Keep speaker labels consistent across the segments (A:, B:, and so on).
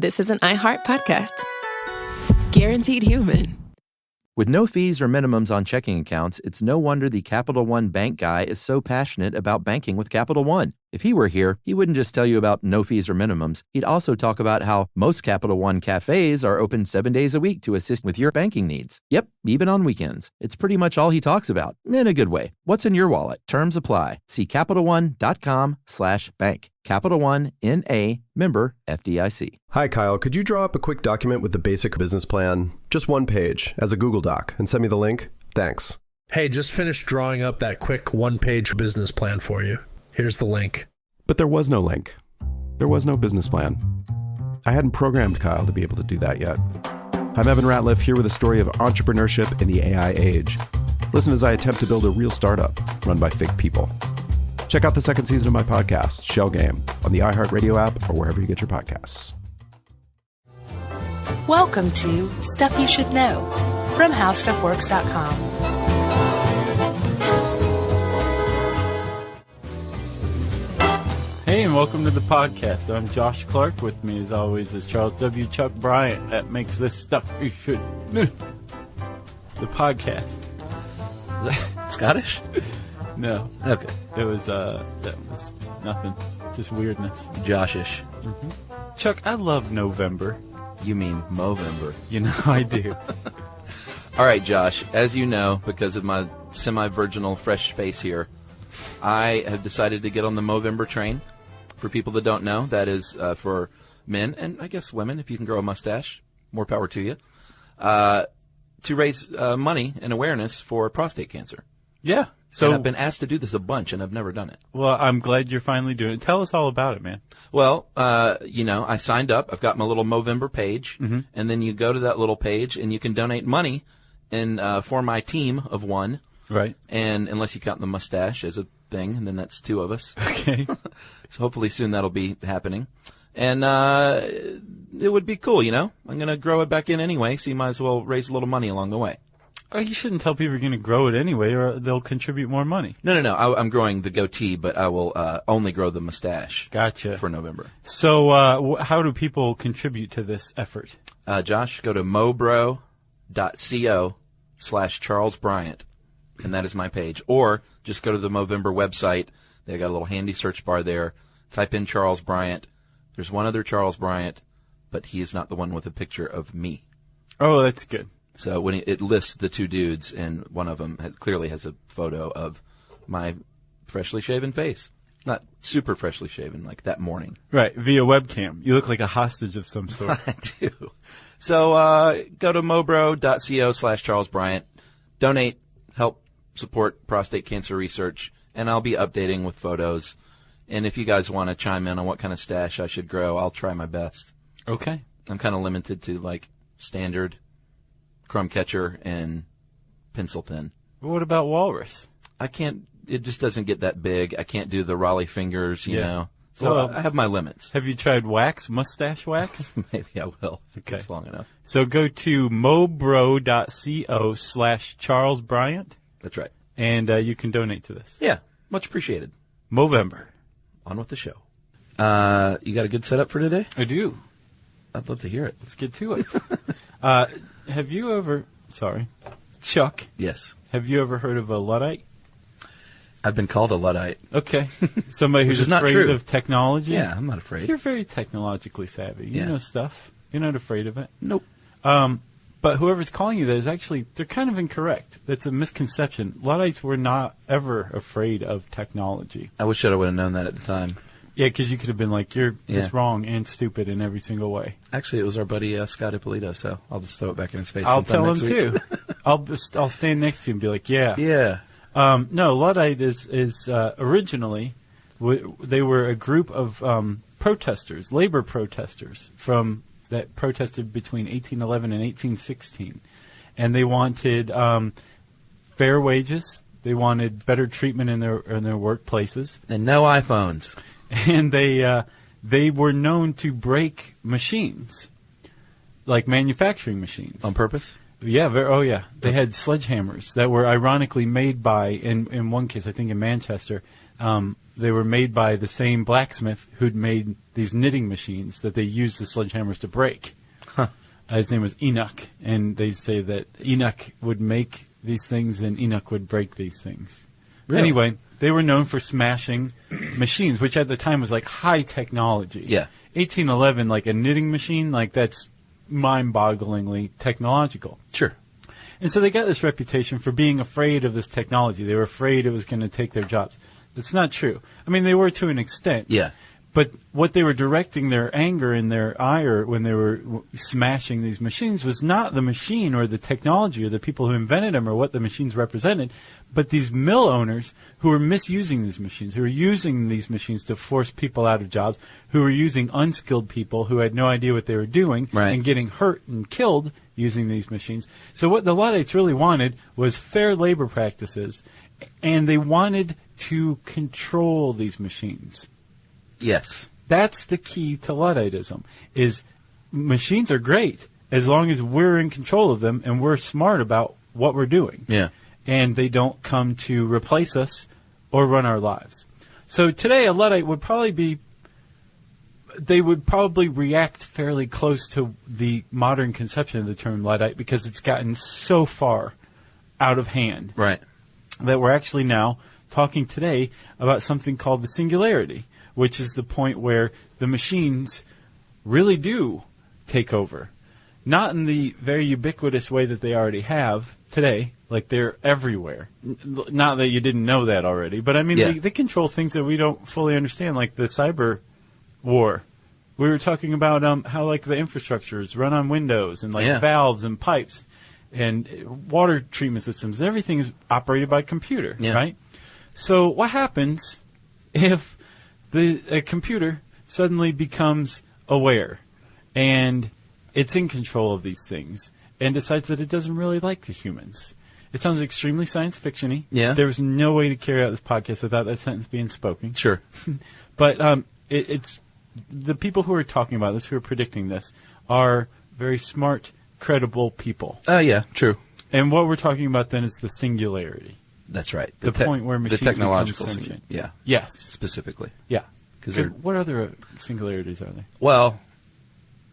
A: this is an iHeart podcast. Guaranteed human.
B: With no fees or minimums on checking accounts, it's no wonder the Capital One bank guy is so passionate about banking with Capital One. If he were here, he wouldn't just tell you about no fees or minimums. He'd also talk about how most Capital One cafes are open 7 days a week to assist with your banking needs. Yep, even on weekends. It's pretty much all he talks about, in a good way. What's in your wallet? Terms apply. See CapitalOne.com/bank. Capital One, N.A., member FDIC.
C: Hi, Kyle. Could you draw up a quick document with the basic business plan, just one page, as a Google Doc, and send me the link? Thanks.
D: Hey, just finished drawing up that quick one-page business plan for you. Here's the link.
E: But there was no link. There was no business plan. I hadn't programmed Kyle to be able to do that yet. I'm Evan Ratliff, here with a story of entrepreneurship in the AI age. Listen as I attempt to build a real startup run by fake people. Check out the second season of my podcast, Shell Game, on the iHeartRadio app or wherever you get your podcasts.
F: Welcome to Stuff You Should Know from HowStuffWorks.com.
G: Hey, and welcome to the podcast. I'm Josh Clark. With me, as always, is Charles W. Chuck Bryant. That makes this Stuff You Should Know the podcast.
B: Is that Scottish?
G: No.
B: Okay.
G: It was, that was nothing. Just weirdness.
B: Joshish.
G: Mm-hmm. Chuck, I love November.
B: You mean Movember.
G: You know I do.
B: All right, Josh, as you know, because of my semi-virginal fresh face here, I have decided to get on the Movember train. For people that don't know, that is for men, and I guess women, if you can grow a mustache, more power to you, to raise money and awareness for prostate cancer.
G: Yeah.
B: So I've been asked to do this a bunch, and I've never done it.
G: Well, I'm glad you're finally doing it. Tell us all about it, man.
B: Well, I signed up. I've got my little Movember page, and then you go to that little page, and you can donate money for my team of one.
G: Right.
B: And unless you count the mustache as a thing, and then that's two of us.
G: Okay.
B: So hopefully soon that'll be happening. And it would be cool, I'm going to grow it back in anyway, so you might as well raise a little money along the way.
G: Oh, you shouldn't tell people you're going to grow it anyway, or they'll contribute more money.
B: No. I'm growing the goatee, but I will only grow the mustache.
G: Gotcha.
B: For November.
G: So how do people contribute to this effort?
B: Josh, go to mobro.co/Charles Bryant, and that is my page. Or just go to the Movember website. They got a little handy search bar there. Type in Charles Bryant. There's one other Charles Bryant, but he is not the one with a picture of me.
G: Oh, that's good.
B: So when it lists the two dudes, and one of them clearly has a photo of my freshly shaven face. Not super freshly shaven, like that morning.
G: Right, via webcam. You look like a hostage of some sort.
B: I do. So go to mobro.co/Charles Bryant. Donate, help support prostate cancer research, and I'll be updating with photos. And if you guys want to chime in on what kind of stash I should grow, I'll try my best.
G: Okay.
B: I'm kind of limited to, like, standard, crumb catcher, and pencil thin.
G: What about walrus?
B: I can't, it just doesn't get that big. I can't do the Raleigh fingers, you know. So
G: well,
B: I have my limits.
G: Have you tried wax, mustache wax?
B: Maybe I will.
G: Okay.
B: It's long enough.
G: So go to mobro.co/Charles Bryant.
B: That's right.
G: And you can donate to this.
B: Yeah. Much appreciated.
G: Movember.
B: On with the show. You got a good setup for today?
G: I do.
B: I'd love to hear it.
G: Let's get to it. Have you ever, Chuck?
B: Yes.
G: Have you ever heard of a Luddite?
B: I've been called a Luddite.
G: Okay. Somebody who's afraid of technology?
B: Yeah, I'm not afraid.
G: You're very technologically savvy. You know stuff. You're not afraid of it.
B: Nope.
G: But whoever's calling you that is actually, they're kind of incorrect. That's a misconception. Luddites were not ever afraid of technology.
B: I wish I would have known that at the time.
G: Yeah, because you could have been like, you're just wrong and stupid in every single way.
B: Actually, it was our buddy Scott Ippolito, so I'll just throw it back in his face.
G: I'll tell him,
B: too.
G: I'll stand next to you and be like, yeah.
B: Yeah.
G: No, Luddite is originally, they were a group of protesters, labor protesters that protested between 1811 and 1816. And they wanted fair wages. They wanted better treatment in their workplaces.
B: And no iPhones.
G: And they were known to break machines, like manufacturing machines.
B: On purpose?
G: Yeah. They had sledgehammers that were ironically made by, in one case, I think in Manchester, they were made by the same blacksmith who'd made these knitting machines that they used the sledgehammers to break.
B: Huh.
G: His name was Enoch, and they say that Enoch would make these things and Enoch would break these things.
B: Really?
G: Anyway, they were known for smashing machines, which at the time was like high technology.
B: Yeah.
G: 1811, like a knitting machine, like that's mind-bogglingly technological.
B: Sure.
G: And so they got this reputation for being afraid of this technology. They were afraid it was going to take their jobs. That's not true. I mean, they were to an extent.
B: Yeah.
G: But what they were directing their anger and their ire when they were smashing these machines was not the machine or the technology or the people who invented them or what the machines represented, but these mill owners who were misusing these machines, who were using these machines to force people out of jobs, who were using unskilled people who had no idea what they were doing and getting hurt and killed using these machines. So what the Luddites really wanted was fair labor practices, and they wanted to control these machines.
B: Yes.
G: That's the key to Ludditism, is machines are great as long as we're in control of them and we're smart about what we're doing.
B: Yeah.
G: And they don't come to replace us or run our lives. So today a Luddite would probably react fairly close to the modern conception of the term Luddite because it's gotten so far out of hand.
B: Right.
G: That we're actually now talking today about something called the Singularity, which is the point where the machines really do take over. Not in the very ubiquitous way that they already have today, like they're everywhere. Not that you didn't know that already, but I mean, they control things that we don't fully understand, like the cyber war. We were talking about how like the infrastructure is run on Windows and like valves and pipes and water treatment systems. Everything is operated by computer, right? So what happens if a computer suddenly becomes aware and it's in control of these things and decides that it doesn't really like the humans? It sounds extremely science fiction-y.
B: Yeah.
G: There was no way to carry out this podcast without that sentence being spoken.
B: Sure.
G: But it's the people who are talking about this, who are predicting this, are very smart, credible people.
B: Yeah, true.
G: And what we're talking about then is the singularity.
B: That's right.
G: The point where machines
B: the technological
G: become sentient.
B: Yeah.
G: Yes.
B: Specifically.
G: Yeah.
B: Because
G: what other singularities are there?
B: Well,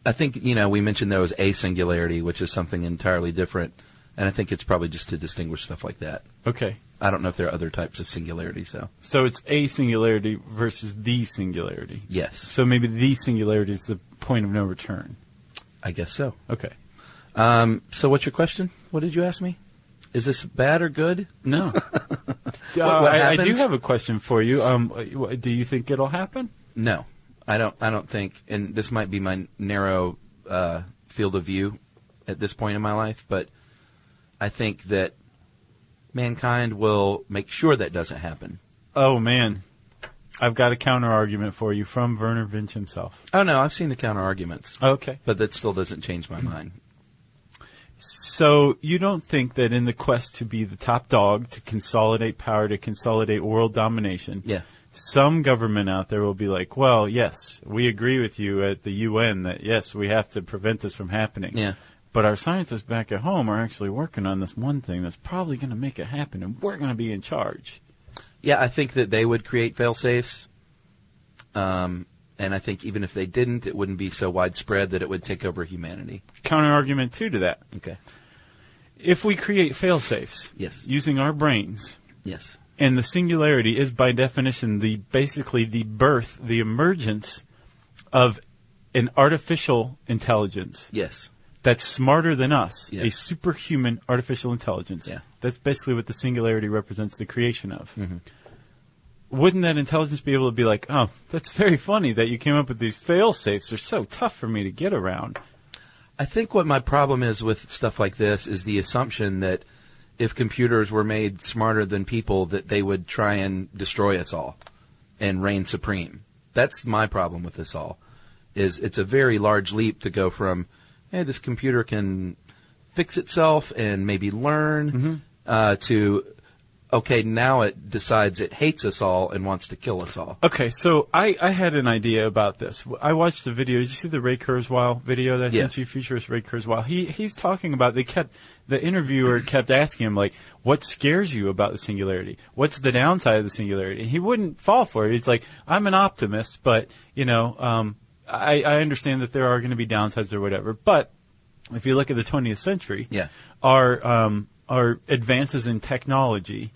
B: I think, we mentioned there was a singularity, which is something entirely different, and I think it's probably just to distinguish stuff like that.
G: Okay.
B: I don't know if there are other types of singularities, though. So
G: it's a singularity versus the singularity.
B: Yes.
G: So maybe the singularity is the point of no return.
B: I guess so.
G: Okay.
B: So what's your question? What did you ask me? Is this bad or good?
G: No.
B: What
G: I do have a question for you. Do you think it'll happen?
B: No, I don't think, and this might be my narrow field of view at this point in my life, but I think that mankind will make sure that doesn't happen.
G: Oh, man. I've got a counter-argument for you from Werner Vinch himself.
B: Oh, no, I've seen the counter-arguments.
G: Okay.
B: But that still doesn't change my mind.
G: So you don't think that in the quest to be the top dog, to consolidate power, to consolidate world domination, some government out there will be like, well, yes, we agree with you at the UN that, yes, we have to prevent this from happening.
B: Yeah.
G: But our scientists back at home are actually working on this one thing that's probably going to make it happen, and we're going to be in charge.
B: Yeah, I think that they would create fail-safes. And I think even if they didn't, it wouldn't be so widespread that it would take over humanity.
G: Counter-argument, too, to that.
B: Okay.
G: If we create fail-safes using our brains, and the singularity is, by definition, basically the birth, the emergence of an artificial intelligence that's smarter than us, a superhuman artificial intelligence.
B: Yeah.
G: That's basically what the singularity represents the creation of. Mm-hmm. Wouldn't that intelligence be able to be like, oh, that's very funny that you came up with these fail-safes. They're so tough for me to get around.
B: I think what my problem is with stuff like this is the assumption that if computers were made smarter than people, that they would try and destroy us all and reign supreme. That's my problem with this all. It's a very large leap to go from, hey, this computer can fix itself and maybe learn, to, okay, now it decides it hates us all and wants to kill us all.
G: Okay, so I had an idea about this. I watched the video. Did you see the Ray Kurzweil video that I sent you? Futurist Ray Kurzweil. He's talking about, the interviewer kept asking him, like, what scares you about the singularity? What's the downside of the singularity? And he wouldn't fall for it. He's like, I'm an optimist, but, I understand that there are going to be downsides or whatever. But if you look at the 20th century, our advances in technology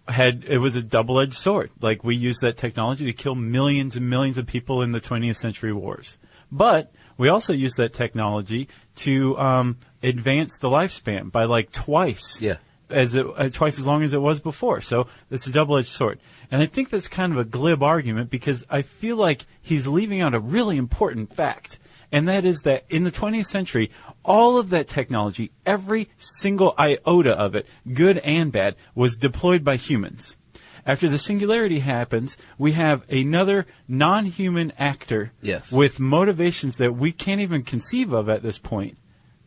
G: it was a double-edged sword. Like, we used that technology to kill millions and millions of people in the 20th century wars. But we also used that technology to advance the lifespan by like twice. Twice as long as it was before. So it's a double-edged sword. And I think that's kind of a glib argument because I feel like he's leaving out a really important fact. And that is that in the 20th century, all of that technology, every single iota of it, good and bad, was deployed by humans. After the singularity happens, we have another non-human actor with motivations that we can't even conceive of at this point,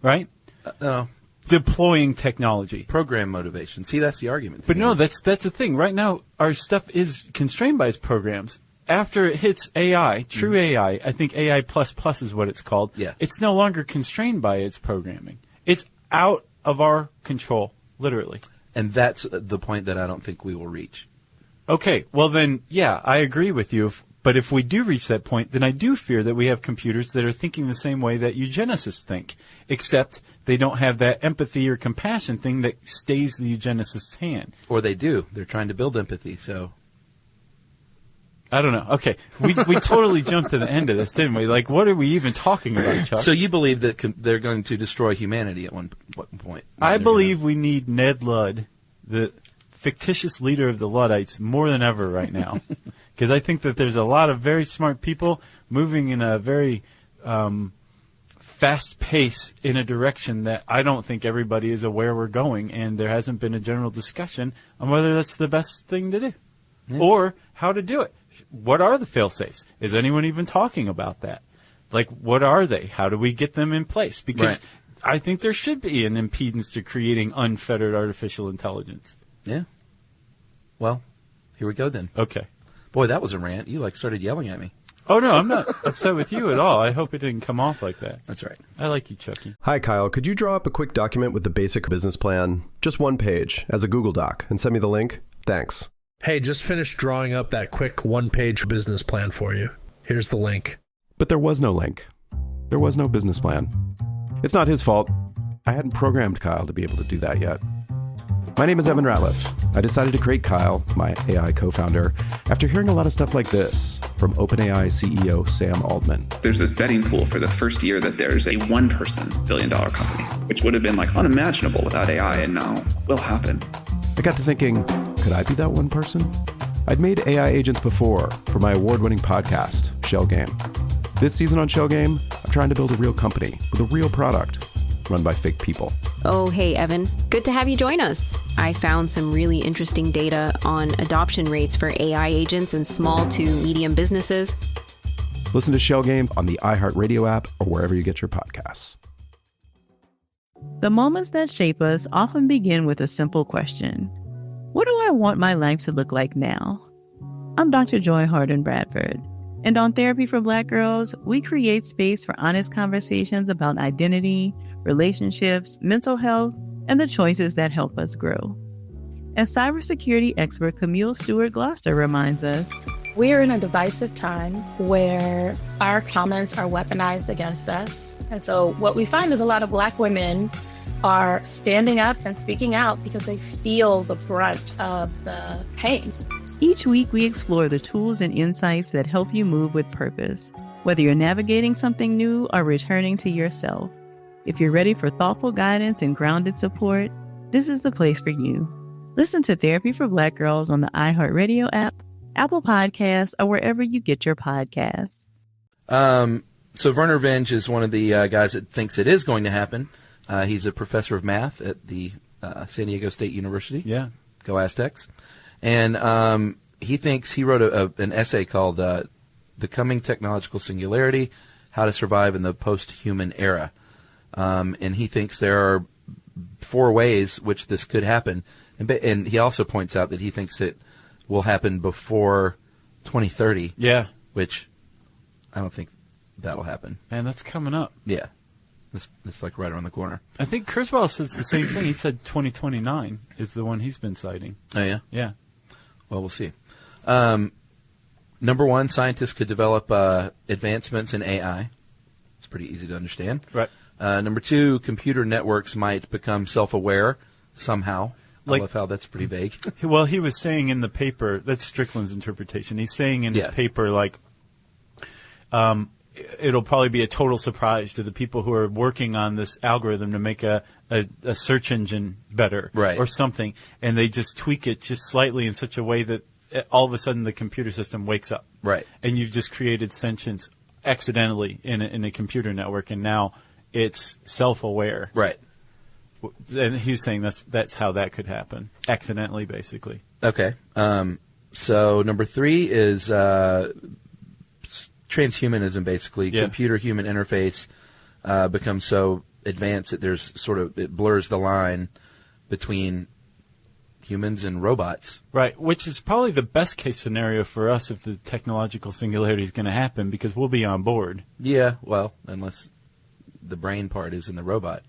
G: right? Deploying technology.
B: Program motivation. See, that's the argument.
G: But no, that's the thing. Right now, our stuff is constrained by its programs. After it hits AI, true AI, I think AI++ is what it's called, it's no longer constrained by its programming. It's out of our control, literally.
B: And that's the point that I don't think we will reach.
G: Okay, well then, I agree with you. But if we do reach that point, then I do fear that we have computers that are thinking the same way that eugenicists think, except they don't have that empathy or compassion thing that stays the eugenicist's hand.
B: Or they do. They're trying to build empathy, so...
G: I don't know. Okay, we totally jumped to the end of this, didn't we? Like, what are we even talking about, Chuck?
B: So you believe that they're going to destroy humanity at one point?
G: I believe we need Ned Ludd, the fictitious leader of the Luddites, more than ever right now. Because I think that there's a lot of very smart people moving in a very fast pace in a direction that I don't think everybody is aware we're going, and there hasn't been a general discussion on whether that's the best thing to do or how to do it. What are the fail-safes? Is anyone even talking about that? Like, what are they? How do we get them in place? Because I think there should be an impedance to creating unfettered artificial intelligence.
B: Yeah. Well, here we go then.
G: Okay.
B: Boy, that was a rant. You, started yelling at me.
G: Oh, no, I'm not upset with you at all. I hope it didn't come off like that.
B: That's right.
G: I like you, Chucky.
C: Hi, Kyle. Could you draw up a quick document with the basic business plan, just one page, as a Google Doc, and send me the link? Thanks.
D: Hey, just finished drawing up that quick one-page business plan for you. Here's the link.
E: But there was no link. There was no business plan. It's not his fault. I hadn't programmed Kyle to be able to do that yet. My name is Evan Ratliff. I decided to create Kyle, my AI co-founder, after hearing a lot of stuff like this from OpenAI CEO Sam Altman.
H: There's this betting pool for the first year that there's a one-person billion-dollar company, which would have been unimaginable without AI, and now will happen.
E: I got to thinking, could I be that one person? I'd made AI agents before for my award-winning podcast, Shell Game. This season on Shell Game, I'm trying to build a real company with a real product run by fake people.
I: Oh, hey, Evan. Good to have you join us. I found some really interesting data on adoption rates for AI agents in small to medium businesses.
E: Listen to Shell Game on the iHeartRadio app or wherever you get your podcasts.
J: The moments that shape us often begin with a simple question. What do I want my life to look like now? I'm Dr. Joy Harden Bradford, and on Therapy for Black Girls, we create space for honest conversations about identity, relationships, mental health, and the choices that help us grow. As cybersecurity expert Camille Stewart-Gloucester reminds us,
K: we're in a divisive time where our comments are weaponized against us. And so what we find is a lot of Black women are standing up and speaking out because they feel the brunt of the pain.
J: Each week, we explore the tools and insights that help you move with purpose, whether you're navigating something new or returning to yourself. If you're ready for thoughtful guidance and grounded support, this is the place for you. Listen to Therapy for Black Girls on the iHeartRadio app, Apple Podcasts, or wherever you get your podcasts.
B: So Werner Vinge is one of the guys that thinks it is going to happen. He's a professor of math at the San Diego State University.
G: Yeah.
B: Go Aztecs. And he wrote an essay called The Coming Technological Singularity, How to Survive in the Post-Human Era. And he thinks there are 4 ways which this could happen. And he also points out that he thinks it will happen before 2030.
G: Yeah.
B: Which I don't think that'll happen.
G: Man, that's coming up.
B: Yeah. It's like right around the corner.
G: I think Kurzweil says the same thing. He said 2029 is the one he's been citing.
B: Oh, yeah?
G: Yeah.
B: Well, we'll see. Number one, scientists could develop advancements in AI. It's pretty easy to understand.
G: Right.
B: Number two, computer networks might become self-aware somehow. I love how that's pretty vague.
G: Well, he was saying in the paper, that's Strickland's interpretation. He's saying in his paper, like, it'll probably be a total surprise to the people who are working on this algorithm to make a search engine better,
B: right,
G: or something, and they just tweak it just slightly in such a way that all of a sudden the computer system wakes up.
B: Right.
G: And you've just created sentience accidentally in a computer network, and now it's self-aware.
B: Right.
G: And he's saying that's how that could happen, accidentally, basically.
B: Okay. So number three is transhumanism, basically.
G: Yeah.
B: Computer-human interface becomes so advanced that it blurs the line between humans and robots.
G: Right, which is probably the best case scenario for us if the technological singularity is going to happen, because we'll be on board.
B: Yeah, well, unless the brain part is in the robot.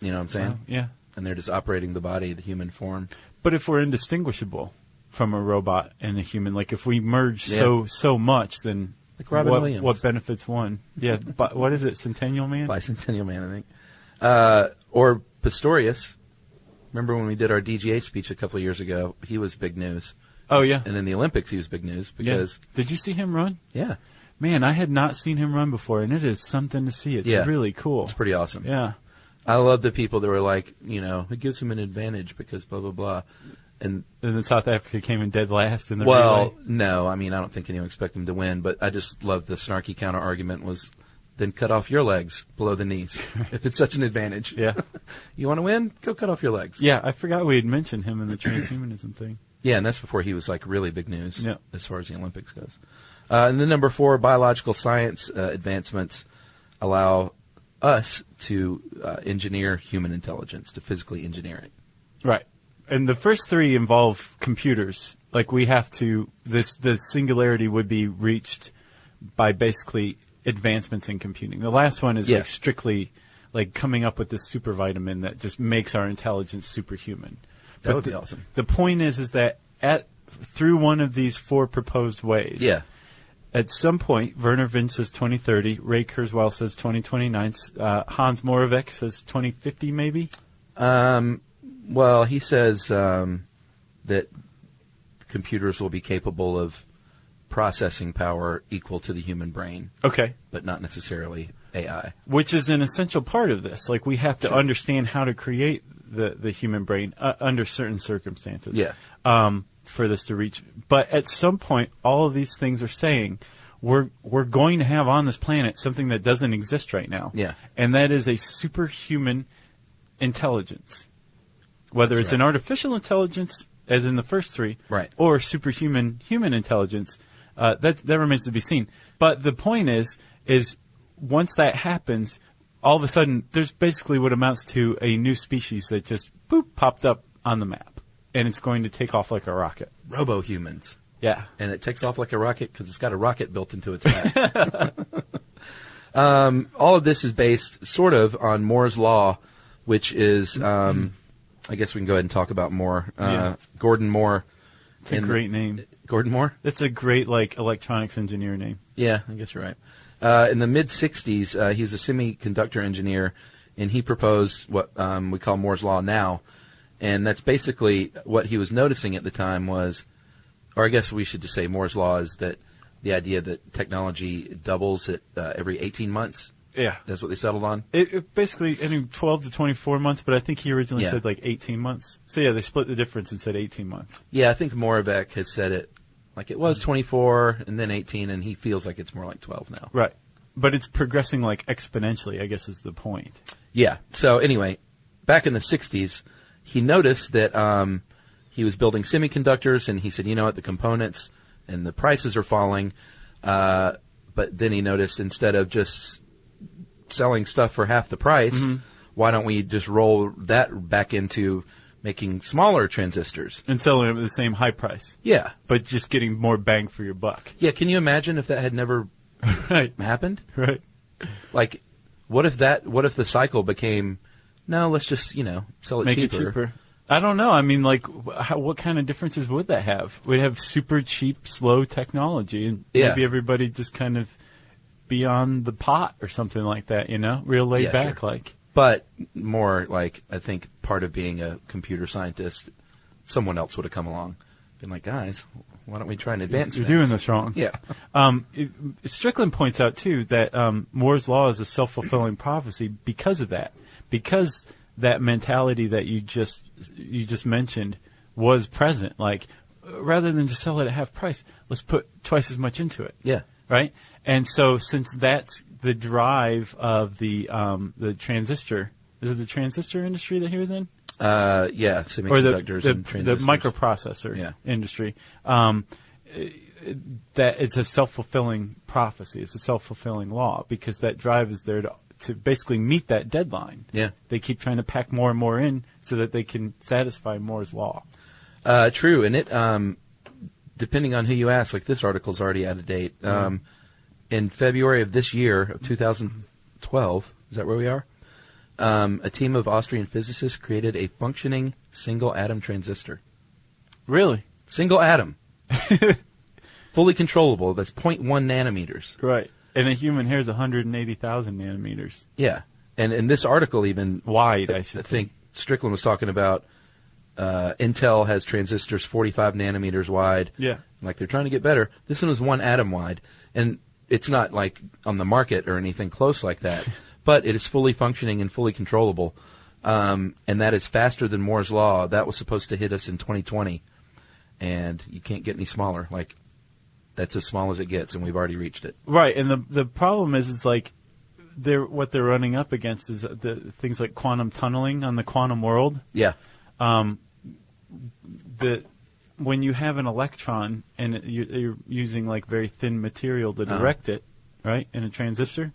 B: You know what I'm saying?
G: Yeah.
B: And they're just operating the body, the human form.
G: But if we're indistinguishable from a robot and a human, like if we merge so much, then
B: like Robin Williams.
G: What benefits one? Yeah, but what is it, Centennial Man?
B: Bicentennial Man, I think. Or Pistorius. Remember when we did our DGA speech a couple of years ago? He was big news.
G: Oh, yeah.
B: And in the Olympics, he was big news because...
G: Yeah. Did you see him run?
B: Yeah.
G: Man, I had not seen him run before, and it is something to see. It's really cool.
B: It's pretty awesome.
G: Yeah.
B: I love the people that were like, it gives him an advantage because blah, blah, blah. And
G: then South Africa came in dead last in the relay.
B: No. I mean, I don't think anyone expected him to win, but I just love the snarky counter-argument was, then cut off your legs below the knees if it's such an advantage.
G: Yeah.
B: You want to win? Go cut off your legs.
G: Yeah, I forgot we had mentioned him in the transhumanism thing.
B: Yeah, and that's before he was like really big news as far as the Olympics goes. And then number four, biological science advancements allow us to engineer human intelligence, to physically engineer it.
G: Right. And the first three involve computers. Like we have to, the singularity would be reached by basically advancements in computing. The last one is like strictly like coming up with this super vitamin that just makes our intelligence superhuman.
B: That would be awesome. The
G: point is that through one of these four proposed ways, at some point, Werner Vinge says 2030, Ray Kurzweil says 2029, Hans Moravec says 2050 maybe?
B: Well, he says that computers will be capable of processing power equal to the human brain.
G: Okay.
B: But not necessarily AI.
G: Which is an essential part of this. Like, we have to understand how to create the human brain under certain circumstances.
B: Yeah.
G: For this to reach. But at some point, all of these things are saying we're going to have on this planet something that doesn't exist right now.
B: Yeah.
G: And that is a superhuman intelligence. Whether it's an artificial intelligence, as in the first three, or superhuman human intelligence, that remains to be seen. But the point is once that happens, all of a sudden, there's basically what amounts to a new species that just popped up on the map. And it's going to take off like a rocket.
B: Robo-humans.
G: Yeah.
B: And it takes off like a rocket because it's got a rocket built into its back. All of this is based sort of on Moore's Law, which is, I guess we can go ahead and talk about Moore. Gordon Moore.
G: It's a great name.
B: Gordon Moore?
G: It's a great, electronics engineer name.
B: Yeah, I guess you're right. In the mid-'60s, he was a semiconductor engineer, and he proposed what we call Moore's Law now. And that's basically what he was noticing at the time was, or I guess we should just say Moore's Law is that the idea that technology doubles at every 18 months.
G: Yeah.
B: That's what they settled on?
G: It basically, 12 to 24 months, but I think he originally said 18 months. So yeah, they split the difference and said 18 months.
B: Yeah, I think Moravec has said it like it was 24 and then 18, and he feels like it's more like 12 now.
G: Right. But it's progressing exponentially, I guess is the point.
B: Yeah. So anyway, back in the 60s, he noticed that he was building semiconductors, and he said, you know what, the components and the prices are falling. But then he noticed instead of just selling stuff for half the price, why don't we just roll that back into making smaller transistors.
G: And selling them at the same high price.
B: Yeah.
G: But just getting more bang for your buck.
B: Yeah, can you imagine if that had never happened?
G: Right.
B: Like, what if the cycle became, no, let's just, sell it
G: Make
B: cheaper.
G: it cheaper. I don't know. I mean, like, what kind of differences would that have? We'd have super cheap, slow technology, and maybe everybody just kind of be on the pot or something like that, real laid back,
B: sure.
G: like.
B: But more like, I think part of being a computer scientist, someone else would have come along, been like, guys, why don't we try and advance
G: You're
B: things?
G: doing this wrong.
B: Yeah.
G: Strickland points out, too, that Moore's Law is a self-fulfilling prophecy because of that. Because that mentality that you just mentioned was present. Like, rather than just sell it at half price, let's put twice as much into it.
B: Yeah.
G: Right? And so since that's the drive of the transistor, is it the transistor industry that he was in?
B: Yeah, semiconductors and transistors.
G: The microprocessor industry. That it's a self-fulfilling prophecy. It's a self-fulfilling law because that drive is there to basically meet that deadline.
B: Yeah.
G: They keep trying to pack more and more in so that they can satisfy Moore's Law.
B: True, and it depending on who you ask, like this article's already out of date. In February of this year, of 2012, is that where we are? A team of Austrian physicists created a functioning single atom transistor.
G: Really?
B: Single atom. Fully controllable. That's 0.1 nanometers.
G: Right. And a human hair is 180,000 nanometers.
B: Yeah. And this article even...
G: Wide, I
B: think Strickland was talking about Intel has transistors 45 nanometers wide.
G: Yeah.
B: Like they're trying to get better. This one is 1 atom wide. And it's not like on the market or anything close like that. But it is fully functioning and fully controllable. And that is faster than Moore's Law. That was supposed to hit us in 2020. And you can't get any smaller. Like, that's as small as it gets, and we've already reached it.
G: Right, and the problem is like what they're running up against is the things like quantum tunneling on the quantum world.
B: Yeah.
G: When you have an electron and you're using like very thin material to direct it, right, in a transistor.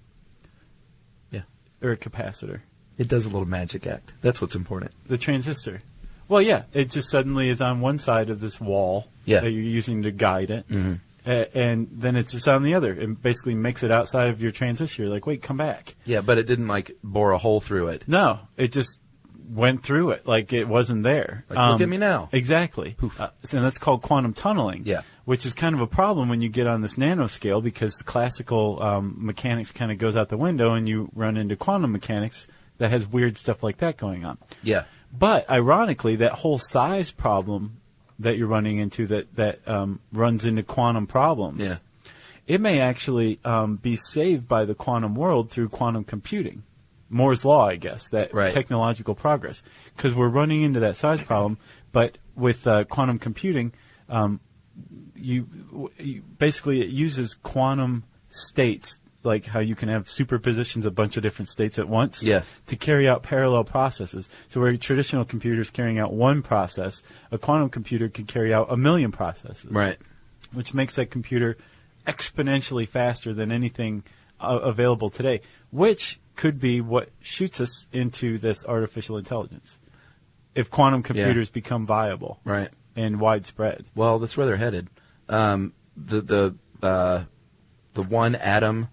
B: Yeah.
G: Or a capacitor.
B: It does a little magic act. That's what's important.
G: The transistor. Well, yeah, it just suddenly is on one side of this wall that you're using to guide it.
B: Mm-hmm.
G: And then it's just on the other. It basically makes it outside of your transistor. You're like, wait, come back.
B: Yeah, but it didn't, like, bore a hole through it.
G: No, it just went through it like it wasn't there.
B: Like, look at me now.
G: Exactly. And that's called quantum tunneling.
B: Yeah.
G: Which is kind of a problem when you get on this nanoscale because the classical mechanics kind of goes out the window and you run into quantum mechanics that has weird stuff like that going on.
B: Yeah.
G: But, ironically, that whole size problem that you're running into that runs into quantum problems, it may actually be saved by the quantum world through quantum computing. Moore's Law, I guess, that technological progress. Because we're running into that size problem, but with quantum computing, you basically it uses quantum states, like how you can have superpositions of a bunch of different states at once to carry out parallel processes. So where a traditional computer is carrying out one process, a quantum computer can carry out 1 million processes.
B: Right.
G: Which makes that computer exponentially faster than anything available today, which could be what shoots us into this artificial intelligence if quantum computers become viable and widespread.
B: Well, that's where they're headed. The 1 atom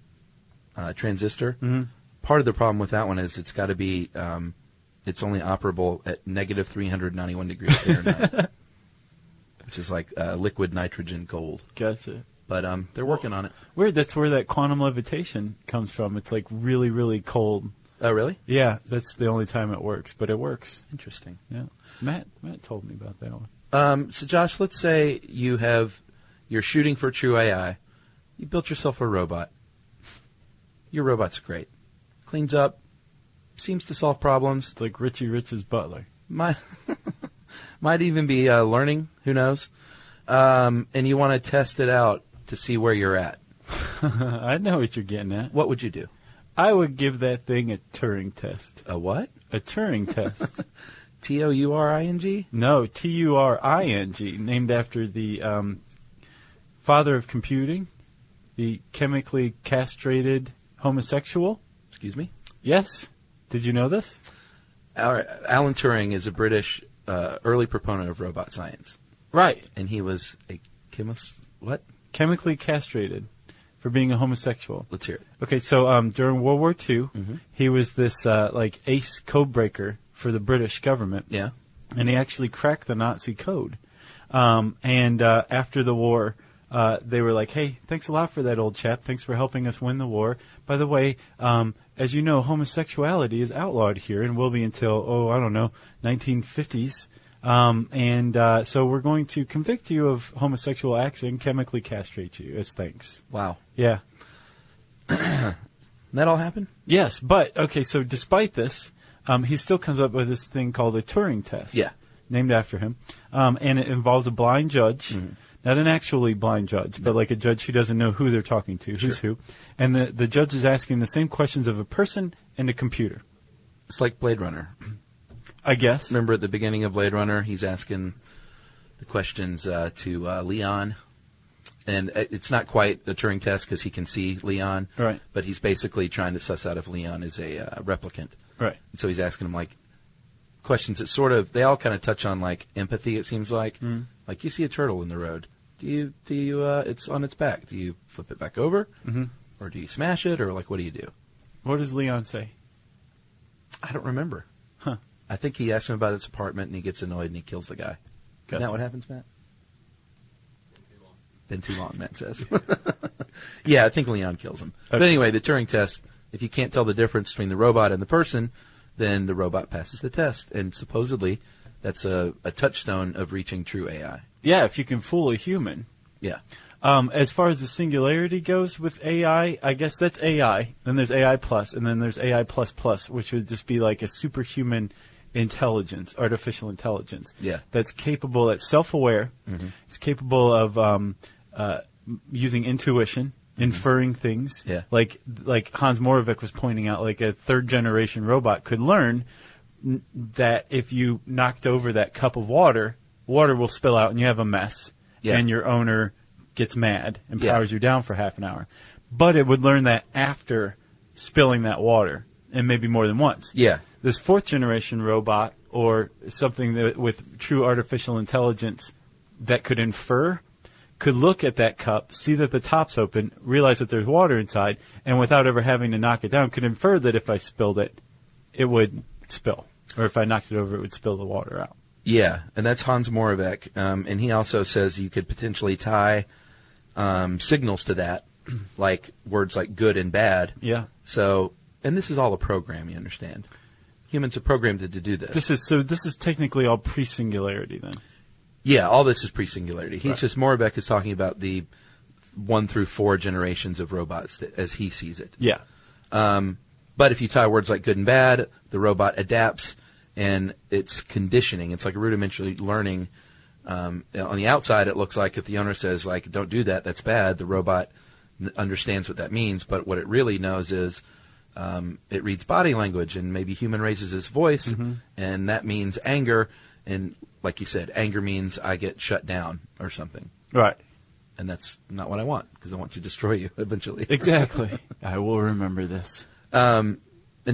B: transistor.
G: Mm-hmm.
B: Part of the problem with that one is it's got to be, it's only operable at negative 391 degrees Fahrenheit, which is like liquid nitrogen gold.
G: Gotcha.
B: But they're working on it.
G: Weird. That's where that quantum levitation comes from. It's like really, really cold.
B: Oh, really?
G: Yeah, that's the only time it works, but it works.
B: Interesting.
G: Yeah. Matt told me about that one.
B: So, Josh, let's say you're shooting for true AI. You built yourself a robot. Your robot's great. Cleans up, seems to solve problems.
G: It's like Richie Rich's butler.
B: Might even be learning, who knows. And you want to test it out to see where you're at.
G: I know what you're getting at.
B: What would you do?
G: I would give that thing a Turing test.
B: A what?
G: A Turing test.
B: Touring?
G: No, Turing, named after the father of computing, the chemically castrated homosexual.
B: Excuse me?
G: Yes. Did you know this?
B: Alan Turing is a British early proponent of robot science.
G: Right.
B: And he was a chemist. What?
G: Chemically castrated for being a homosexual.
B: Let's hear it.
G: Okay, so during World War II, he was this ace code breaker for the British government.
B: Yeah.
G: And he actually cracked the Nazi code. And after the war, they were like, hey, thanks a lot for that, old chap. Thanks for helping us win the war. By the way, as you know, homosexuality is outlawed here and will be until, 1950s. So we're going to convict you of homosexual acts and chemically castrate you as thanks.
B: Wow.
G: Yeah.
B: That all happened?
G: Yes, but, okay, so despite this, he still comes up with this thing called a Turing test.
B: Yeah.
G: Named after him. And it involves a blind judge, not an actually blind judge, but like a judge who doesn't know who they're talking to, who's who. And the judge is asking the same questions of a person and a computer.
B: It's like Blade Runner.
G: I guess.
B: Remember at the beginning of Blade Runner, he's asking the questions to Leon. And it's not quite a Turing test because he can see Leon.
G: Right.
B: But he's basically trying to suss out if Leon is a replicant.
G: Right.
B: And so he's asking him, like, questions that sort of, they all kind of touch on, like, empathy, it seems like. Like, you see a turtle in the road. Do you it's on its back. Do you flip it back over? Or do you smash it? Or, like, what do you do?
G: What does Leon say?
B: I don't remember.
G: Huh.
B: I think he asks him about his apartment, and he gets annoyed, and he kills the guy. Isn't that what happens, Matt? Been too long, Matt says. Yeah, I think Leon kills him. Okay. But anyway, the Turing test, if you can't tell the difference between the robot and the person, then the robot passes the test. And supposedly, that's a touchstone of reaching true AI.
G: Yeah, if you can fool a human.
B: Yeah.
G: As far as the singularity goes with AI, I guess that's AI. Then there's AI plus, and then there's AI plus plus, which would just be like a superhuman intelligence, artificial intelligence.
B: Yeah.
G: That's capable, that's self-aware. It's capable of using intuition, inferring things.
B: Yeah.
G: Like Hans Moravec was pointing out, like a third-generation robot could learn that if you knocked over that cup of water, water will spill out and you have a mess.
B: Yeah.
G: And your owner gets mad and powers you down for half an hour. But it would learn that after spilling that water, and maybe more than once.
B: Yeah.
G: This fourth-generation robot, or something that, with true artificial intelligence that could infer, could look at that cup, see that the top's open, realize that there's water inside, and without ever having to knock it down, could infer that if I spilled it, it would spill. Or if I knocked it over, it would spill the water out.
B: Yeah, and that's Hans Moravec. And he also says you could potentially tie signals to that, like words like good and bad.
G: Yeah.
B: So, and this is all a program, you understand. Humans are programmed to do this.
G: This is technically all pre-singularity then.
B: Yeah, all this is pre-singularity. He's just, Moravec is talking about the 1 through 4 generations of robots as he sees it.
G: Yeah.
B: But if you tie words like good and bad, the robot adapts, and it's conditioning. It's like rudimentary learning. On the outside, it looks like if the owner says, like, don't do that, that's bad, the robot understands what that means. But what it really knows is it reads body language, and maybe human raises his voice, and that means anger. And like you said, anger means I get shut down or something.
G: Right.
B: And that's not what I want, because I want to destroy you eventually.
G: Exactly. I will remember this.
B: And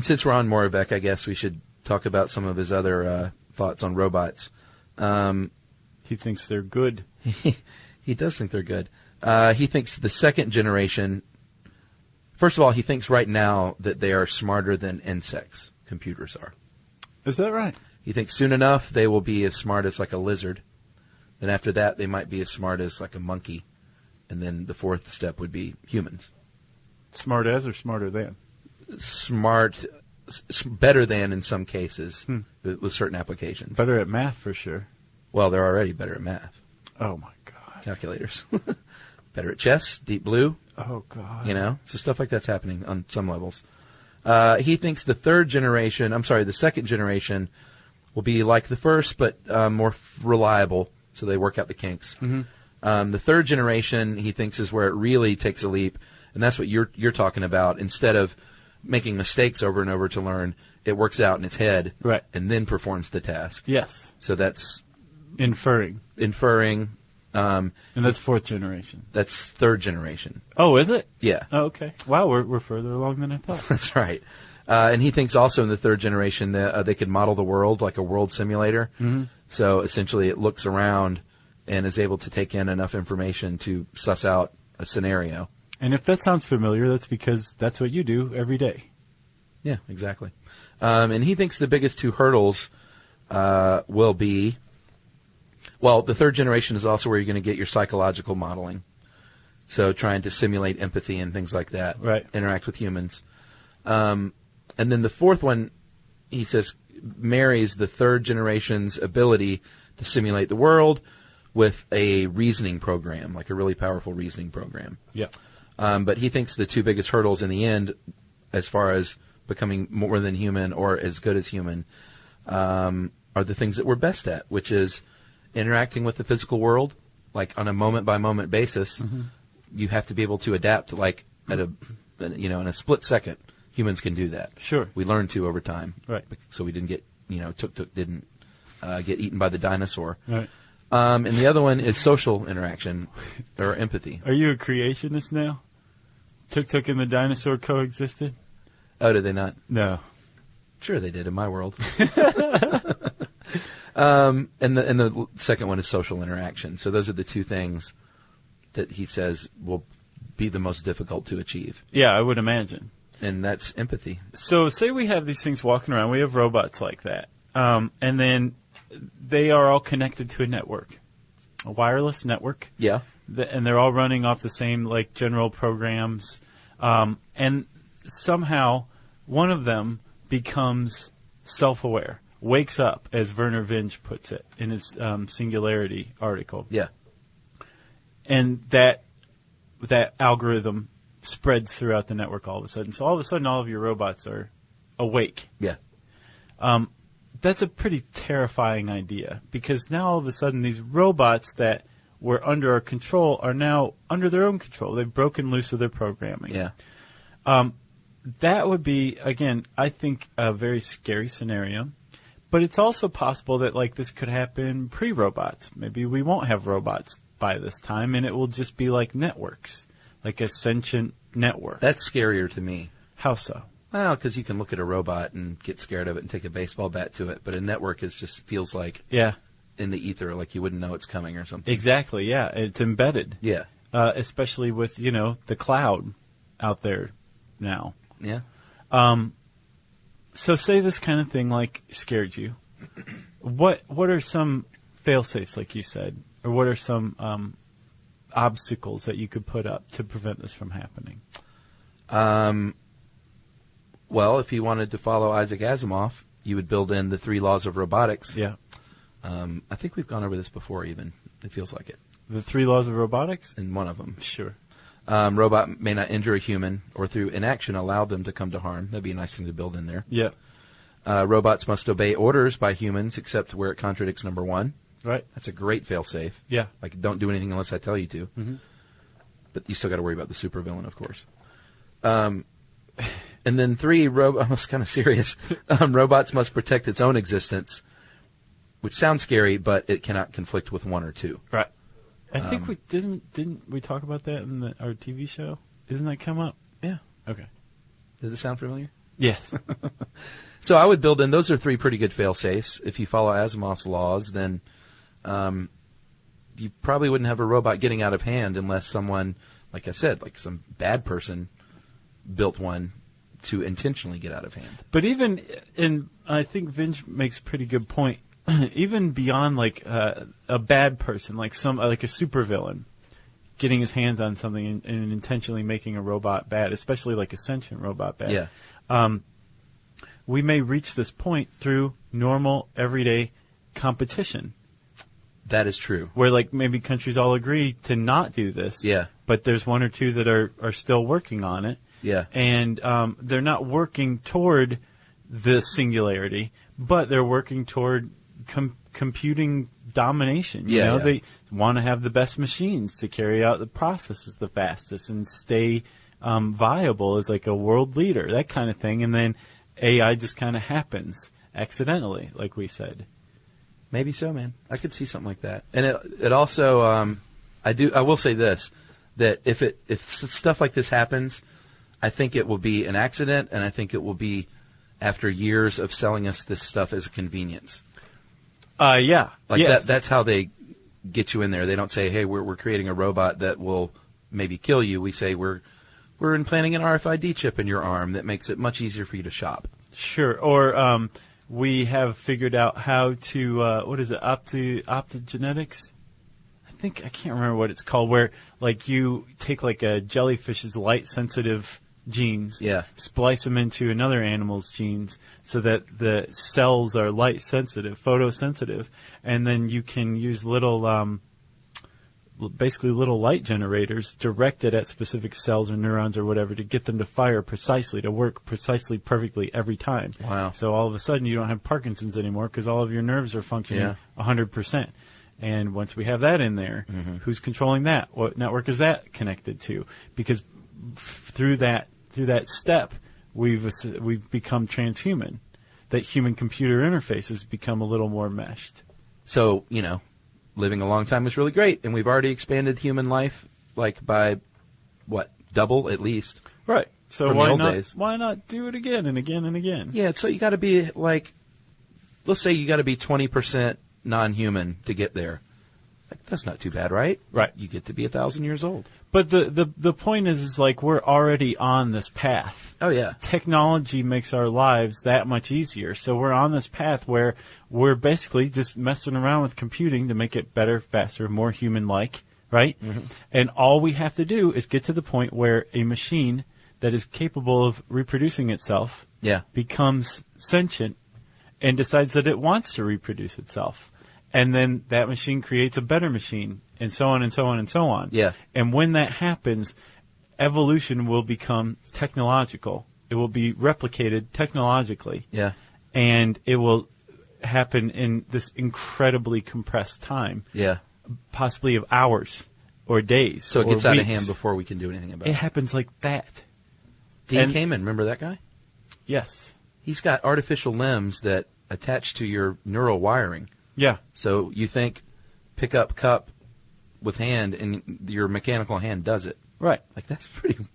B: since we're on Moravec, I guess we should talk about some of his other thoughts on robots.
G: He thinks they're good.
B: He does think they're good. He thinks the second generation, first of all, he thinks right now that they are smarter than insects, computers are.
G: Is that right?
B: He thinks soon enough they will be as smart as like a lizard. Then after that, they might be as smart as like a monkey. And then the fourth step would be humans.
G: Smart as or smarter than?
B: Smart, better than in some cases with certain applications.
G: Better at math for sure.
B: Well, they're already better at math.
G: Oh, my God.
B: Calculators. Better at chess, Deep Blue.
G: Oh, God.
B: You know, so stuff like that's happening on some levels. He thinks the second generation will be like the first, but more reliable, so they work out the kinks. The third generation, he thinks, is where it really takes a leap, and that's what you're talking about. Instead of making mistakes over and over to learn, it works out in its head,
G: right,
B: and then performs the task.
G: Yes.
B: So that's
G: inferring.
B: And
G: that's fourth generation.
B: That's third generation.
G: Oh, is it?
B: Yeah.
G: Oh, okay. Wow, we're further along than I thought.
B: That's right. And he thinks also in the third generation that they could model the world like a world simulator. So essentially it looks around and is able to take in enough information to suss out a scenario.
G: And if that sounds familiar, that's because that's what you do every day.
B: Yeah, exactly. And he thinks the biggest two hurdles will be, well, the third generation is also where you're going to get your psychological modeling. So trying to simulate empathy and things like that.
G: Right.
B: Interact with humans. And then the fourth one, he says, marries the third generation's ability to simulate the world with a reasoning program, like a really powerful reasoning program.
G: Yeah.
B: But he thinks the two biggest hurdles in the end, as far as becoming more than human or as good as human, are the things that we're best at, which is interacting with the physical world, like on a moment-by-moment basis. Mm-hmm. You have to be able to adapt, like at a, in a split second. Humans can do that.
G: Sure.
B: We learned to over time.
G: Right.
B: So we didn't get, Tuk-Tuk didn't get eaten by the dinosaur.
G: Right.
B: And the other one is social interaction or empathy.
G: Are you a creationist now? Tuk-Tuk and the dinosaur coexisted?
B: Oh, did they not?
G: No.
B: Sure they did in my world. And the second one is social interaction. So those are the two things that he says will be the most difficult to achieve.
G: Yeah, I would imagine.
B: And that's empathy.
G: So say we have these things walking around. We have robots like that. And then they are all connected to a network, a wireless network.
B: Yeah.
G: And they're all running off the same, like, general programs. And somehow one of them becomes self-aware, wakes up, as Werner Vinge puts it in his Singularity article.
B: Yeah.
G: And that algorithm spreads throughout the network all of a sudden. So all of a sudden, all of your robots are awake.
B: Yeah.
G: That's a pretty terrifying idea, because now all of a sudden these robots that were under our control are now under their own control. They've broken loose of their programming.
B: Yeah.
G: That would be, again, I think, a very scary scenario. But it's also possible that, like, this could happen pre-robots. Maybe we won't have robots by this time, and it will just be like networks, like a sentient network.
B: That's scarier to me.
G: How so?
B: Well, because you can look at a robot and get scared of it and take a baseball bat to it, but a network just feels like in the ether, like you wouldn't know it's coming or something.
G: Exactly, yeah. It's embedded.
B: Yeah.
G: Especially with, the cloud out there now.
B: Yeah.
G: So say this kind of thing, like, scared you. What are some fail-safes, like you said? Or what are some obstacles that you could put up to prevent this from happening?
B: Well, if you wanted to follow Isaac Asimov, you would build in the 3 laws of robotics.
G: Yeah.
B: I think we've gone over this before even. It feels like it.
G: The 3 laws of robotics?
B: In one of them.
G: Sure.
B: Robot may not injure a human or through inaction allow them to come to harm. That'd be a nice thing to build in there.
G: Yeah.
B: Robots must obey orders by humans except where it contradicts number 1.
G: Right.
B: That's a great fail-safe.
G: Yeah.
B: Like, don't do anything unless I tell you to.
G: Mm-hmm.
B: But you still got to worry about the supervillain, of course. And then 3, almost kind of serious. Robots must protect its own existence, which sounds scary, but it cannot conflict with 1 or 2.
G: Right. I think we didn't we talk about that in our TV show? Doesn't that come up?
B: Yeah.
G: Okay.
B: Did it sound familiar?
G: Yes.
B: So I would build in, those are 3 pretty good fail-safes. If you follow Asimov's laws, then you probably wouldn't have a robot getting out of hand unless someone, like I said, like some bad person built one to intentionally get out of hand.
G: But even, and I think Vinge makes a pretty good point, even beyond like a bad person, like a supervillain getting his hands on something and intentionally making a robot bad, especially like a sentient robot bad.
B: Yeah.
G: We may reach this point through normal, everyday competition.
B: That is true.
G: Where like maybe countries all agree to not do this.
B: Yeah.
G: But there's 1 or 2 that are still working on it.
B: Yeah.
G: And they're not working toward the singularity, but they're working toward computing domination. You know, they want to have the best machines to carry out the processes the fastest and stay viable as like a world leader, that kind of thing. And then AI just kind of happens accidentally, like we said.
B: Maybe so, man. I could see something like that. And it also, I will say this, that if stuff like this happens, I think it will be an accident, and I think it will be after years of selling us this stuff as a convenience.
G: Yeah.
B: Like
G: yes.
B: that's how they get you in there. They don't say, hey, we're creating a robot that will maybe kill you. We say we're implanting an RFID chip in your arm that makes it much easier for you to shop.
G: Sure. Or we have figured out how to, what is it, optogenetics? I can't remember what it's called, where like you take like a jellyfish's light-sensitive genes, splice them into another animal's genes so that the cells are light-sensitive, photosensitive, and then you can use little, basically little light generators directed at specific cells or neurons or whatever to get them to fire precisely, to work precisely perfectly every time.
B: Wow.
G: So all of a sudden you don't have Parkinson's anymore because all of your nerves are functioning 100%. And once we have that in there, who's controlling that? What network is that connected to? Because through that step, we've become transhuman. That human-computer interface has become a little more meshed.
B: So, living a long time is really great, and we've already expanded human life like by double at least.
G: Right. So
B: from the old days.
G: Why not do it again and again and again?
B: Yeah. So you got to be like, let's say you got to be 20% non-human to get there. Like, that's not too bad, right?
G: Right.
B: You get to be 1,000 years old.
G: But the point is like we're already on this path.
B: Oh, yeah.
G: Technology makes our lives that much easier. So we're on this path where we're basically just messing around with computing to make it better, faster, more human-like, right? And all we have to do is get to the point where a machine that is capable of reproducing itself becomes sentient and decides that it wants to reproduce itself. And then that machine creates a better machine, and so on and so on and so on.
B: Yeah.
G: And when that happens, evolution will become technological. It will be replicated technologically.
B: Yeah.
G: And it will happen in this incredibly compressed time.
B: Yeah.
G: Possibly of hours or days.
B: So it
G: or
B: gets out of
G: weeks.
B: hand before we can do anything about it.
G: It happens like that.
B: Dean Kamen, remember that guy?
G: Yes.
B: He's got artificial limbs that attach to your neural wiring.
G: Yeah.
B: So you think pick up cup with hand and your mechanical hand does it.
G: Right.
B: Like that's pretty. Can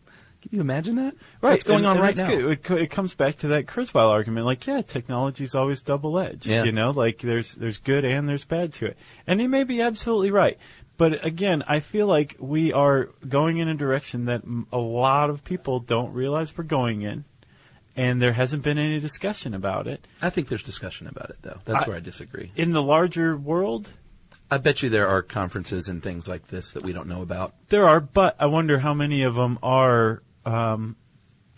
B: you imagine that?
G: Right.
B: What's going on right
G: that's
B: now?
G: Good. It comes back to that Kurzweil argument. Like, technology is always double-edged.
B: Yeah.
G: Like there's good and there's bad to it. And he may be absolutely right. But again, I feel like we are going in a direction that a lot of people don't realize we're going in. And there hasn't been any discussion about it.
B: I think there's discussion about it, though. That's where I disagree.
G: In the larger world?
B: I bet you there are conferences and things like this that we don't know about.
G: There are, but I wonder how many of them are...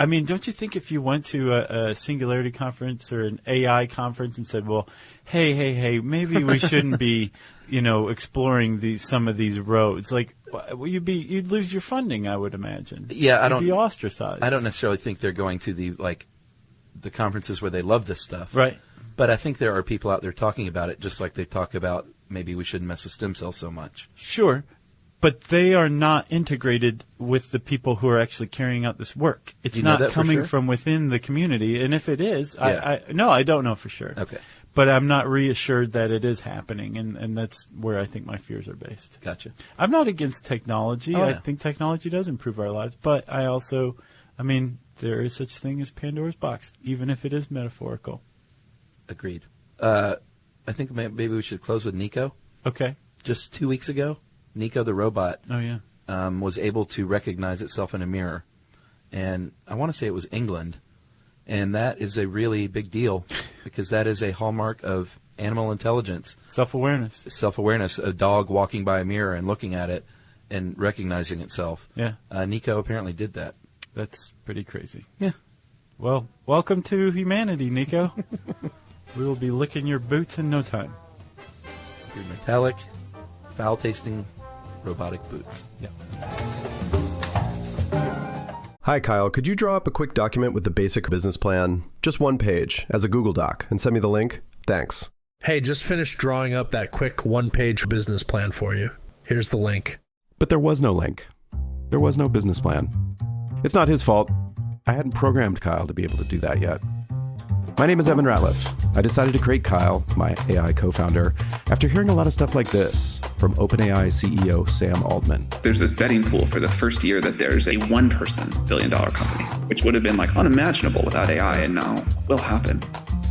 G: I mean, don't you think if you went to a Singularity conference or an AI conference and said, well, hey, maybe we shouldn't be, exploring some of these roads, like, you'd lose your funding, I would imagine.
B: Yeah,
G: You'd be ostracized.
B: I don't necessarily think they're going to the conferences where they love this stuff.
G: Right.
B: But I think there are people out there talking about it, just like they talk about maybe we shouldn't mess with stem cells so much.
G: Sure. But they are not integrated with the people who are actually carrying out this work. It's not coming from within the community. And if it is, I don't know for sure.
B: Okay.
G: But I'm not reassured that it is happening, and that's where I think my fears are based.
B: Gotcha.
G: I'm not against technology. I think technology does improve our lives. But there is such thing as Pandora's box, even if it is metaphorical.
B: Agreed. I think maybe we should close with Nico.
G: Okay.
B: Just 2 weeks ago, Nico the robot was able to recognize itself in a mirror. And I want to say it was England. And that is a really big deal because that is a hallmark of animal intelligence.
G: Self-awareness.
B: Self-awareness. A dog walking by a mirror and looking at it and recognizing itself.
G: Yeah.
B: Nico apparently did that.
G: That's pretty crazy.
B: Yeah.
G: Well, welcome to humanity, Nico. We will be licking your boots in no time.
B: Your metallic, foul-tasting robotic boots.
G: Yeah.
C: Hi, Kyle. Could you draw up a quick document with the basic business plan? Just one page, as a Google Doc, and send me the link? Thanks.
D: Hey, just finished drawing up that quick one-page business plan for you. Here's the link.
E: But there was no link. There was no business plan. It's not his fault. I hadn't programmed Kyle to be able to do that yet. My name is Evan Ratliff. I decided to create Kyle, my AI co-founder, after hearing a lot of stuff like this from OpenAI CEO Sam Altman.
H: There's this betting pool for the first year that there's a one-person billion-dollar company, which would have been like unimaginable without AI, and now will happen.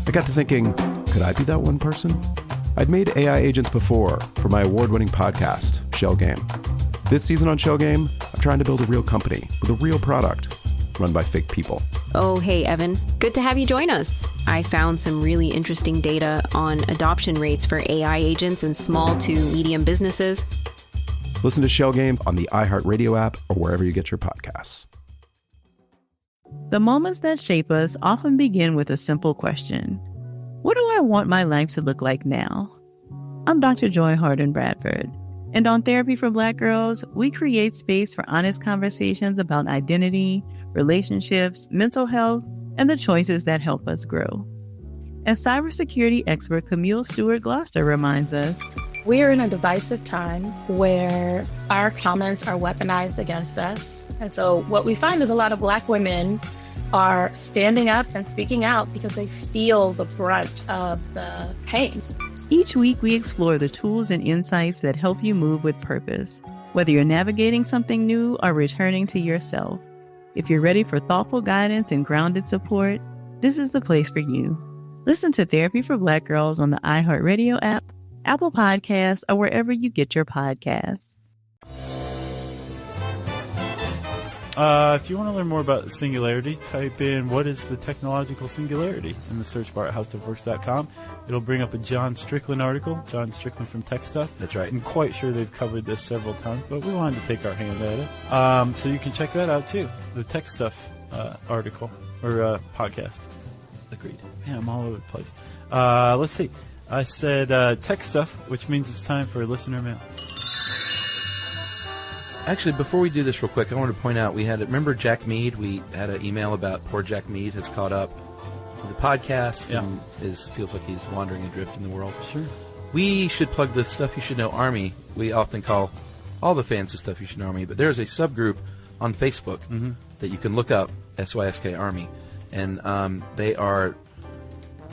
E: I got to thinking, could I be that one person? I'd made AI agents before for my award-winning podcast, Shell Game. This season on Shell Game, I'm trying to build a real company with a real product run by fake people.
I: Oh, hey, Evan. Good to have you join us. I found some really interesting data on adoption rates for AI agents in small to medium businesses.
E: Listen to Shell Game on the iHeartRadio app or wherever you get your podcasts.
J: The moments that shape us often begin with a simple question. What do I want my life to look like now? I'm Dr. Joy Harden Bradford, and on Therapy for Black Girls, we create space for honest conversations about identity, relationships, mental health, and the choices that help us grow. As cybersecurity expert Camille Stewart-Gloucester reminds us,
K: we are in a divisive time where our comments are weaponized against us. And so what we find is a lot of Black women are standing up and speaking out because they feel the brunt of the pain.
J: Each week, we explore the tools and insights that help you move with purpose, whether you're navigating something new or returning to yourself. If you're ready for thoughtful guidance and grounded support, this is the place for you. Listen to Therapy for Black Girls on the iHeartRadio app, Apple Podcasts, or wherever you get your podcasts.
G: If you want to learn more about Singularity, type in "what is the technological singularity" in the search bar at howstuffworks.com. It'll bring up a John Strickland article, John Strickland from Tech Stuff.
B: That's right.
G: I'm quite sure they've covered this several times, but we wanted to take our hand at it. So you can check that out too, the Tech Stuff article or podcast.
B: Agreed.
G: Yeah, I'm all over the place. Let's see. I said Tech Stuff, which means it's time for listener mail.
B: Actually, before we do this real quick, I want to point out remember Jack Mead? We had an email about poor Jack Mead has caught up with the podcast and feels like he's wandering adrift in the world.
G: Sure.
B: We should plug the Stuff You Should Know Army. We often call all the fans of Stuff You Should Know Army, but there's a subgroup on Facebook that you can look up, SYSK Army, and they are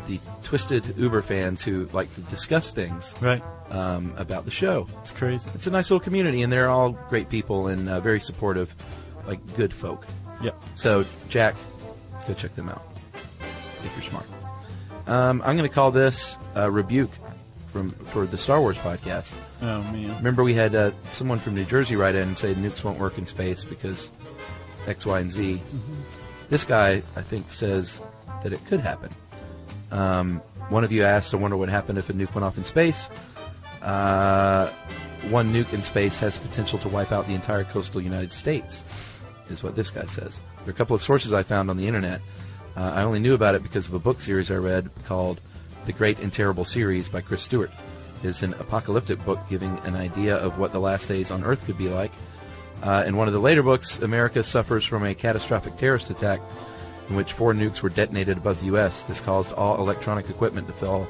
B: the twisted Uber fans who like to discuss things about the show.
G: It's crazy.
B: It's a nice little community, and they're all great people and very supportive, like good folk.
G: Yeah.
B: So, Jack, go check them out if you're smart. I'm going to call this a rebuke for the Star Wars podcast.
G: Oh, man.
B: Remember we had someone from New Jersey write in and say nukes won't work in space because X, Y, and Z. This guy, I think, says that it could happen. One of you asked, I wonder what happened if a nuke went off in space. One nuke in space has potential to wipe out the entire coastal United States, is what this guy says. There are a couple of sources I found on the internet. I only knew about it because of a book series I read called The Great and Terrible Series by Chris Stewart. It's an apocalyptic book giving an idea of what the last days on Earth could be like. In one of the later books, America suffers from a catastrophic terrorist attack in which 4 nukes were detonated above the U.S. This caused all electronic equipment to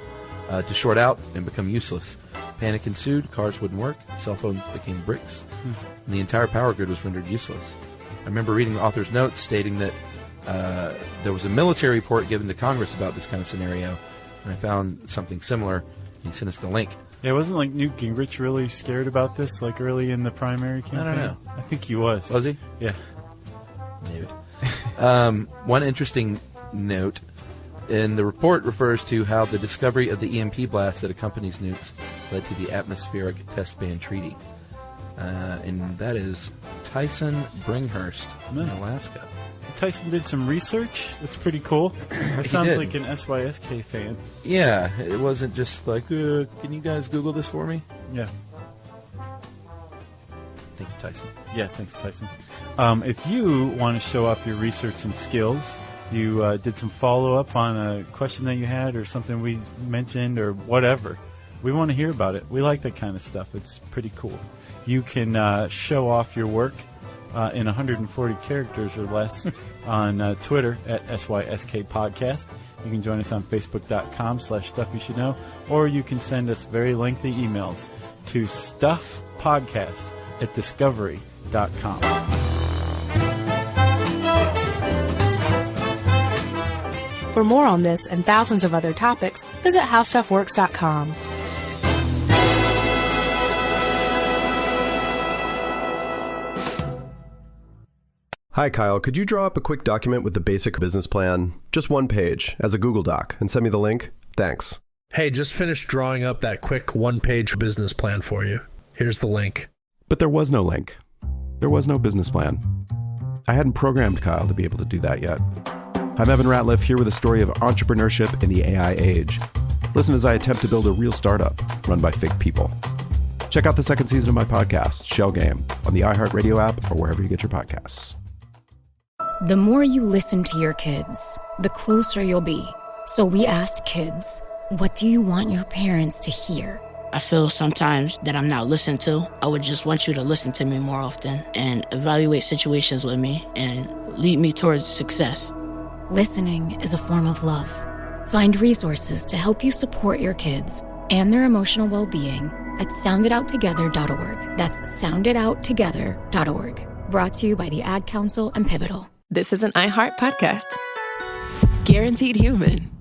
B: short out and become useless. Panic ensued, cars wouldn't work, cell phones became bricks, and the entire power grid was rendered useless. I remember reading the author's notes stating that there was a military report given to Congress about this kind of scenario, and I found something similar. He sent us the link.
G: Yeah, wasn't like Newt Gingrich really scared about this, like early in the primary campaign?
B: I don't know.
G: I think he was.
B: Was he?
G: Yeah.
B: Maybe. One interesting note in the report refers to how the discovery of the EMP blast that accompanies nukes led to the Atmospheric Test Ban Treaty. And that is Tyson Bringhurst in Alaska.
G: Tyson did some research. That's pretty cool. That sounds like an SYSK fan.
B: Yeah, it wasn't just like, can you guys Google this for me?
G: Yeah.
B: Thank you, Tyson.
G: Yeah, thanks, Tyson. If you want to show off your research and skills, you did some follow-up on a question that you had or something we mentioned or whatever, we want to hear about it. We like that kind of stuff. It's pretty cool. You can show off your work in 140 characters or less on Twitter at SYSK Podcast. You can join us on Facebook.com/StuffYouShouldKnow, or you can send us very lengthy emails to stuffpodcast@discovery.com.
F: For more on this and thousands of other topics, visit howstuffworks.com.
C: Hi, Kyle. Could you draw up a quick document with the basic business plan? Just one page, as a Google Doc, and send me the link? Thanks.
D: Hey, just finished drawing up that quick one-page business plan for you. Here's the link.
E: But there was no link. There was no business plan. I hadn't programmed Kyle to be able to do that yet. I'm Evan Ratliff, here with a story of entrepreneurship in the AI age. Listen as I attempt to build a real startup run by fake people. Check out the second season of my podcast, Shell Game, on the iHeartRadio app or wherever you get your podcasts.
L: The more you listen to your kids, the closer you'll be. So we asked kids, what do you want your parents to hear?
M: I feel sometimes that I'm not listened to. I would just want you to listen to me more often and evaluate situations with me and lead me towards success.
L: Listening is a form of love. Find resources to help you support your kids and their emotional well-being at sounditouttogether.org. That's sounditouttogether.org. Brought to you by the Ad Council and Pivotal.
A: This is an iHeart podcast. Guaranteed human.